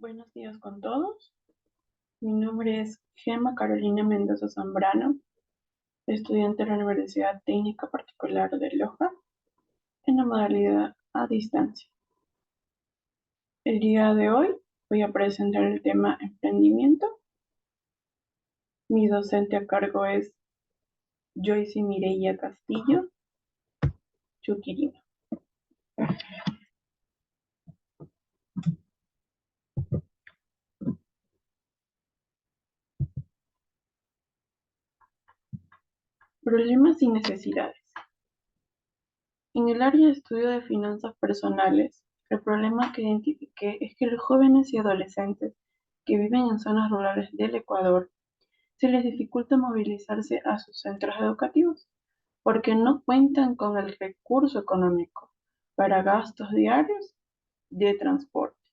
Buenos días con todos. Mi nombre es Gemma Carolina Mendoza Zambrano, estudiante de la Universidad Técnica Particular de Loja, en la modalidad a distancia. El día de hoy voy a presentar el tema emprendimiento. Mi docente a cargo es Joyce Mireya Castillo Chuquirino. Problemas y necesidades. En el área de estudio de finanzas personales, el problema que identifiqué es que los jóvenes y adolescentes que viven en zonas rurales del Ecuador se les dificulta movilizarse a sus centros educativos porque no cuentan con el recurso económico para gastos diarios de transporte.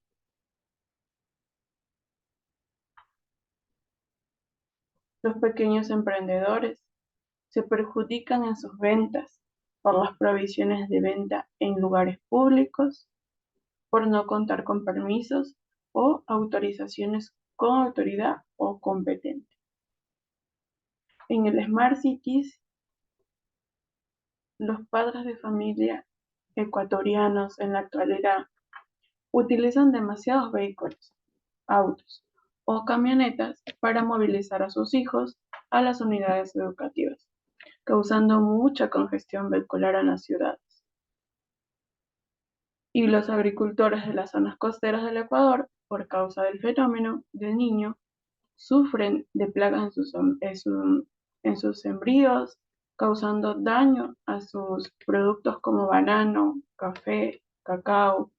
Los pequeños emprendedores se perjudican en sus ventas por las prohibiciones de venta en lugares públicos, por no contar con permisos o autorizaciones con autoridad o competente. En el Smart Cities, los padres de familia ecuatorianos en la actualidad utilizan demasiados vehículos, autos o camionetas para movilizar a sus hijos a las unidades educativas, causando mucha congestión vehicular en las ciudades. Y los agricultores de las zonas costeras del Ecuador, por causa del fenómeno del Niño, sufren de plagas en sus sembríos, causando daño a sus productos como banano, café, cacao.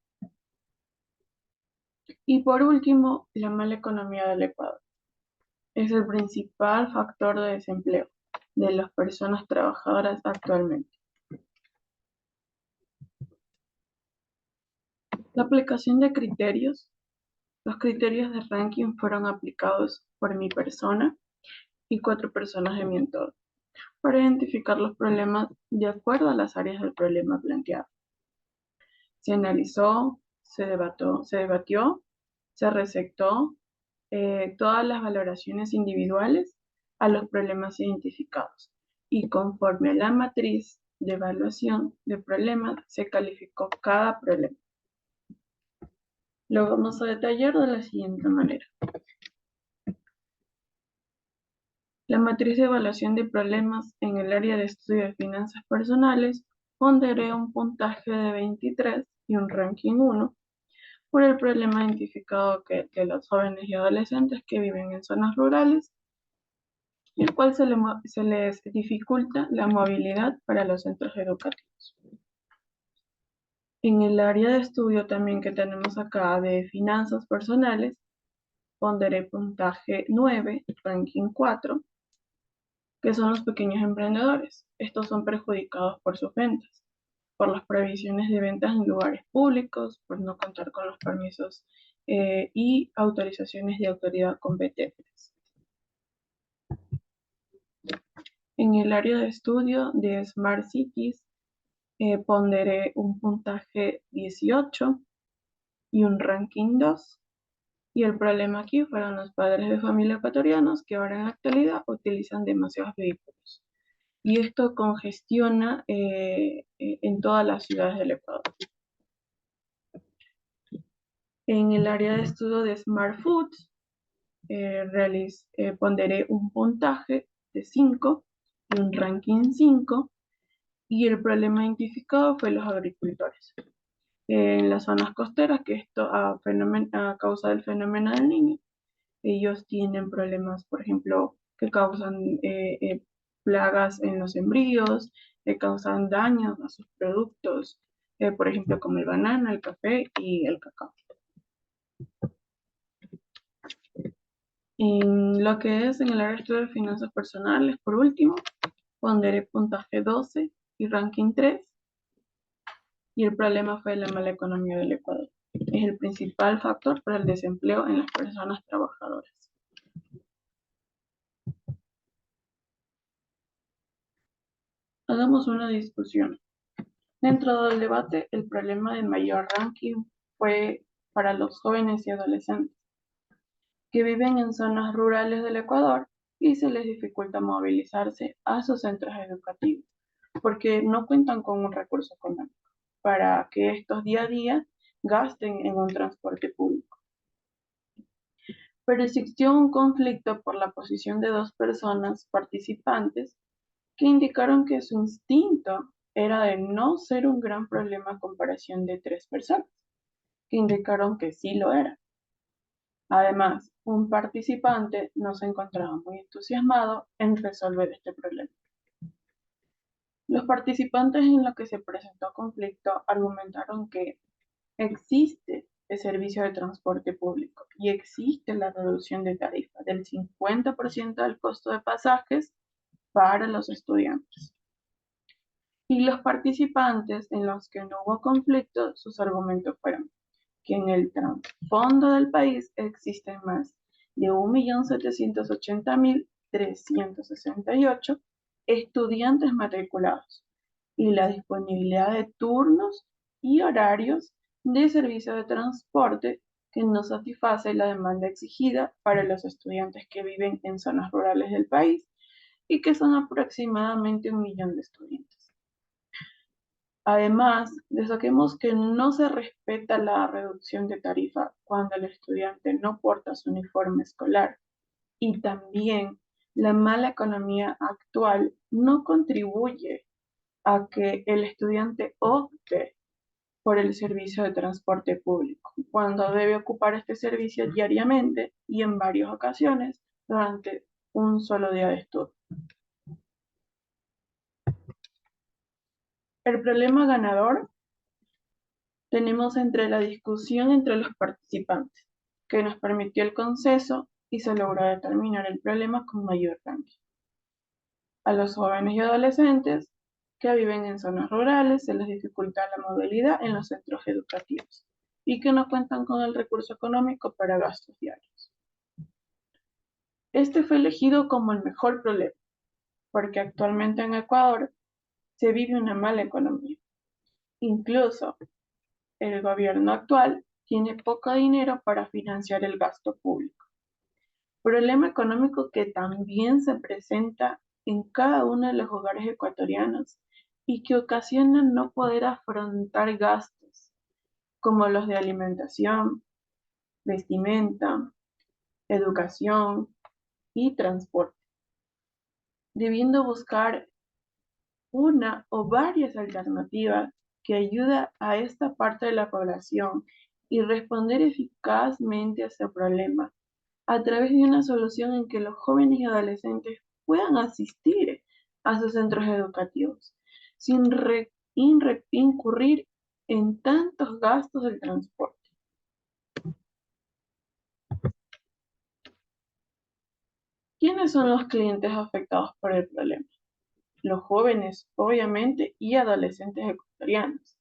Y por último, la mala economía del Ecuador. Es el principal factor de desempleo de las personas trabajadoras actualmente. La aplicación de criterios. Los criterios de ranking fueron aplicados por mi persona y 4 personas de mi entorno para identificar los problemas de acuerdo a las áreas del problema planteado. Se analizó, se debatió, se recetó todas las valoraciones individuales a los problemas identificados y conforme a la matriz de evaluación de problemas se calificó cada problema. Lo vamos a detallar de la siguiente manera. La matriz de evaluación de problemas en el área de estudio de finanzas personales ponderé un puntaje de 23 y un ranking 1 por el problema identificado de los jóvenes y adolescentes que viven en zonas rurales, el cual se les dificulta la movilidad para los centros educativos. En el área de estudio también que tenemos acá de finanzas personales, ponderé puntaje 9, ranking 4, que son los pequeños emprendedores. Estos son perjudicados por sus ventas, por las prohibiciones de ventas en lugares públicos, por no contar con los permisos y autorizaciones de autoridad competentes. En el área de estudio de Smart Cities, ponderé un puntaje 18 y un ranking 2. Y el problema aquí fueron los padres de familia ecuatorianos que ahora en la actualidad utilizan demasiados vehículos. Y esto congestiona en todas las ciudades del Ecuador. En el área de estudio de Smart Foods, ponderé un puntaje de 5 y un ranking 5, y el problema identificado fue los agricultores. En las zonas costeras, que esto a causa del fenómeno del Niño, ellos tienen problemas, por ejemplo, que causan plagas en los sembríos, que causan daños a sus productos, por ejemplo, como el banano, el café y el cacao. En lo que es en el área de estudio de finanzas personales, por último, ponderé puntaje 12 y ranking 3, y el problema fue la mala economía del Ecuador. Es el principal factor para el desempleo en las personas trabajadoras. Hagamos una discusión. Dentro del debate, el problema de mayor ranking fue para los jóvenes y adolescentes, que viven en zonas rurales del Ecuador y se les dificulta movilizarse a sus centros educativos porque no cuentan con un recurso económico para que estos día a día gasten en un transporte público. Pero existió un conflicto por la posición de dos personas participantes que indicaron que su instinto era de no ser un gran problema a comparación de tres personas, que indicaron que sí lo era. Además, un participante no se encontraba muy entusiasmado en resolver este problema. Los participantes en los que se presentó conflicto argumentaron que existe el servicio de transporte público y existe la reducción de tarifa del 50% del costo de pasajes para los estudiantes. Y los participantes en los que no hubo conflicto, sus argumentos fueron que en el trasfondo del país existen más de 1.780.368 estudiantes matriculados y la disponibilidad de turnos y horarios de servicio de transporte que no satisface la demanda exigida para los estudiantes que viven en zonas rurales del país y que son aproximadamente 1 millón de estudiantes. Además, destaquemos que no se respeta la reducción de tarifa cuando el estudiante no porta su uniforme escolar y también la mala economía actual no contribuye a que el estudiante opte por el servicio de transporte público, cuando debe ocupar este servicio diariamente y en varias ocasiones durante un solo día de estudio. El problema ganador tenemos entre la discusión entre los participantes, que nos permitió el consenso y se logró determinar el problema con mayor ranking. A los jóvenes y adolescentes que viven en zonas rurales se les dificulta la movilidad en los centros educativos y que no cuentan con el recurso económico para gastos diarios. Este fue elegido como el mejor problema, porque actualmente en Ecuador se vive una mala economía. Incluso el gobierno actual tiene poco dinero para financiar el gasto público. Problema económico que también se presenta en cada uno de los hogares ecuatorianos y que ocasiona no poder afrontar gastos como los de alimentación, vestimenta, educación y transporte, debiendo buscar una o varias alternativas que ayuden a esta parte de la población y responder eficazmente a este problema a través de una solución en que los jóvenes y adolescentes puedan asistir a sus centros educativos sin incurrir en tantos gastos del transporte. ¿Quiénes son los clientes afectados por el problema? Los jóvenes, obviamente, y adolescentes ecuatorianos,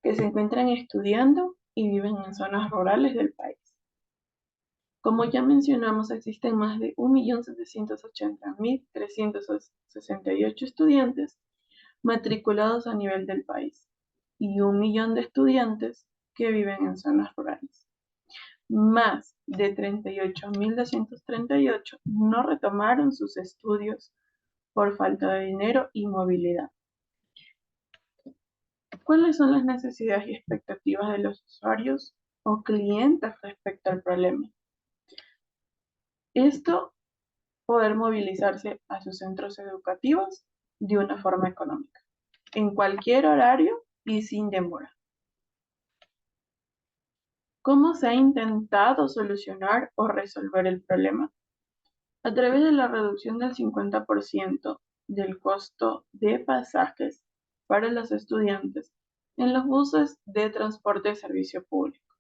que se encuentran estudiando y viven en zonas rurales del país. Como ya mencionamos, existen más de 1.780.368 estudiantes matriculados a nivel del país y 1 millón de estudiantes que viven en zonas rurales. Más de 38.238 no retomaron sus estudios por falta de dinero y movilidad. ¿Cuáles son las necesidades y expectativas de los usuarios o clientes respecto al problema? Esto, poder movilizarse a sus centros educativos de una forma económica, en cualquier horario y sin demora. ¿Cómo se ha intentado solucionar o resolver el problema? A través de la reducción del 50% del costo de pasajes para los estudiantes en los buses de transporte de servicio público.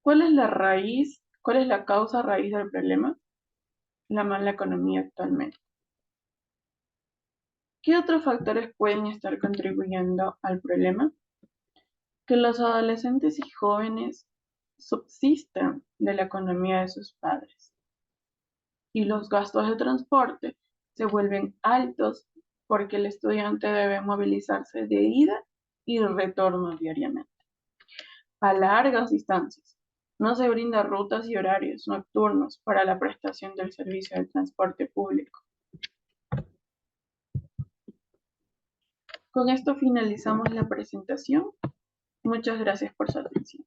¿Cuál es la causa raíz del problema? La mala economía actualmente. ¿Qué otros factores pueden estar contribuyendo al problema? Que los adolescentes y jóvenes subsistan de la economía de sus padres y los gastos de transporte se vuelven altos porque el estudiante debe movilizarse de ida y retorno diariamente a largas distancias, No se brinda rutas y horarios nocturnos para la prestación del servicio de transporte público. Con esto finalizamos la presentación. Muchas gracias por su atención.